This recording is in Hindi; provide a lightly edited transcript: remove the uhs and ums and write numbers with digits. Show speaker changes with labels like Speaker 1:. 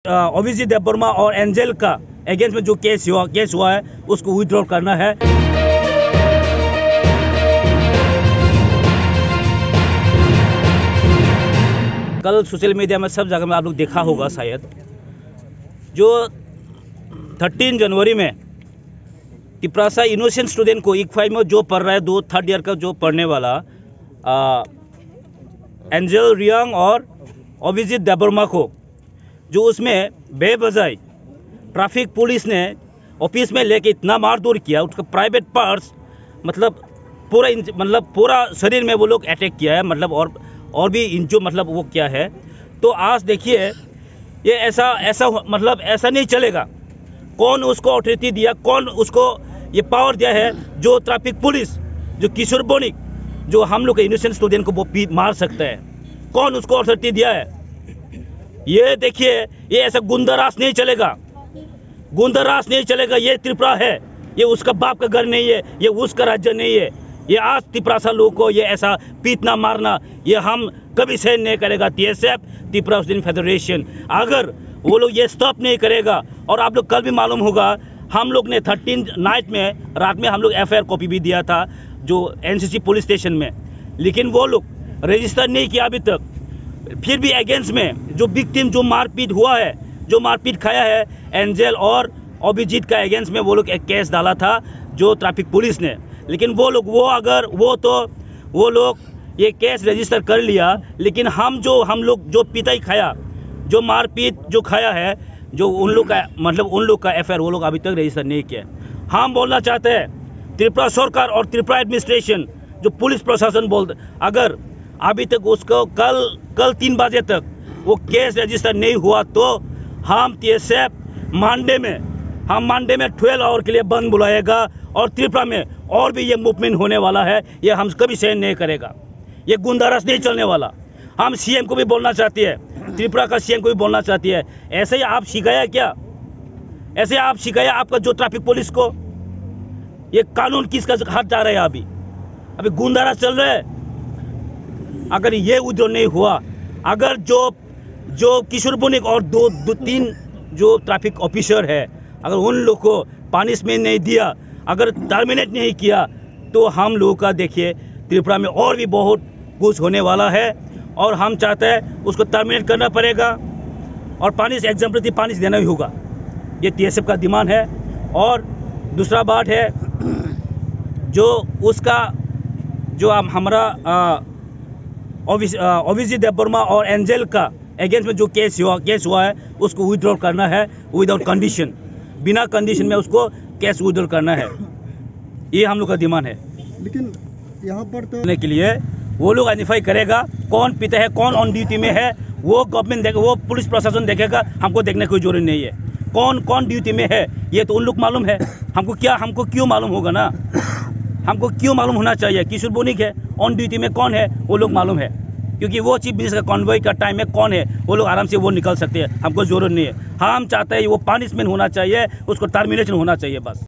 Speaker 1: अभिजीत देबबर्मा और एंजल का अगेंस्ट में जो केस हुआ है उसको विथड्रॉ करना है। कल सोशल मीडिया में सब जगह में आप लोग देखा होगा शायद, जो 13 जनवरी में तिपरासा इनोसेंट स्टूडेंट को इक्फाई में जो पढ़ रहा है, 3rd ईयर का जो पढ़ने वाला एंजल रियांग और अभिजीत देबबर्मा को जो उसमें बेवजह ट्रैफिक पुलिस ने ऑफिस में लेके इतना मारधूर किया, उसका प्राइवेट पार्ट्स मतलब पूरा शरीर में वो लोग अटैक किया है, मतलब और भी जो मतलब वो क्या है। तो आज देखिए ये ऐसा नहीं चलेगा। कौन उसको अथॉरिटी दिया, कौन उसको ये पावर दिया है जो ट्रैफिक पुलिस, जो किशोर बोनिक, जो हम लोग के इनोसेंट स्टूडेंट को वो मार सकता है, कौन उसको अथॉरिटी दिया है? ये देखिए, ये ऐसा गुंडाराज नहीं चलेगा, गुंडाराज नहीं चलेगा। ये त्रिपुरा है, ये उसका बाप का घर नहीं है, ये उसका राज्य नहीं है। ये आज तिपरासा लोगों को ये ऐसा पीटना मारना ये हम कभी सहन नहीं करेगा। TSF त्रिपुरा स्टूडेंट फेडरेशन अगर वो लोग ये स्टॉप नहीं करेगा, और आप लोग कल भी मालूम होगा हम लोग ने 13 नाइट में रात में हम लोग FIR कॉपी भी दिया था जो NCC पुलिस स्टेशन में, लेकिन वो लोग रजिस्टर नहीं किया अभी तक। फिर भी अगेंस्ट में जो विक्टिम जो मारपीट हुआ है, जो मारपीट खाया है एंजल और अभिजीत का अगेंस्ट में वो लोग एक केस डाला था जो ट्रैफिक पुलिस ने, लेकिन वो लोग ये केस रजिस्टर कर लिया। लेकिन हम लोग जो पिटाई खाया, जो मारपीट जो खाया है, जो उन लोग का FIR वो लोग अभी तक रजिस्टर नहीं किया। हम बोलना चाहते हैं त्रिपुरा सरकार और त्रिपुरा एडमिनिस्ट्रेशन, जो पुलिस प्रशासन बोलते, अगर अभी तक उसको कल 3 बजे तक वो केस रजिस्टर नहीं हुआ तो हम TSF मांडे में 12 आवर के लिए बंद बुलाएगा, और त्रिपुरा में और भी ये मूवमेंट होने वाला है। ये हम कभी सहन नहीं करेगा, ये गुंडाराज नहीं चलने वाला। हम CM को भी बोलना चाहती है, त्रिपुरा का CM को भी बोलना चाहती है, ऐसे ही आप सिखाया क्या? ऐसे आप सिखाया आपका जो ट्रैफिक पुलिस को? ये कानून किसका हाथ जा रहा है? अभी गुंडाराज चल रहा है। अगर ये उद्योग नहीं हुआ, अगर जो किशोर बोनिक और 2-3 जो ट्रैफिक ऑफिसर है, अगर उन लोग को पनिशमेंट नहीं दिया, अगर टर्मिनेट नहीं किया, तो हम लोगों का देखिए त्रिपुरा में और भी बहुत कुछ होने वाला है। और हम चाहते हैं उसको टर्मिनेट करना पड़ेगा और एग्जाम्पलरी पानिश देना ही होगा। ये TSF का डिमांड है। और दूसरा बात है जो हमारा अभिजीत देबबर्मा और एंजल का अगेंस्ट में जो केस हुआ है उसको विथड्रॉ करना है विदाउट कंडीशन, बिना कंडीशन में उसको केस विथड्रॉ करना है। ये हम लोग का डिमांड है।
Speaker 2: लेकिन यहाँ पर तो
Speaker 1: के लिए वो लोग आइडेंटिफाई करेगा कौन पिता है, कौन ऑन ड्यूटी में है, वो गवर्नमेंट देखेगा, वो पुलिस प्रशासन देखेगा। हमको देखने की कोई जरूरत नहीं है कौन ड्यूटी में है, ये तो उन लोग मालूम है। हमको क्यों मालूम होगा ना? हमको क्यों मालूम होना चाहिए? किशोर बोनिक है, ऑन ड्यूटी में कौन है वो लोग मालूम है, क्योंकि वो चीफ मिनिस्टर का कॉन्वॉय का टाइम में कौन है वो लोग आराम से वो निकल सकते हैं। हमको जरूरत नहीं है। हम चाहते हैं वो पनिशमेंट होना चाहिए, उसको टर्मिनेशन होना चाहिए बस।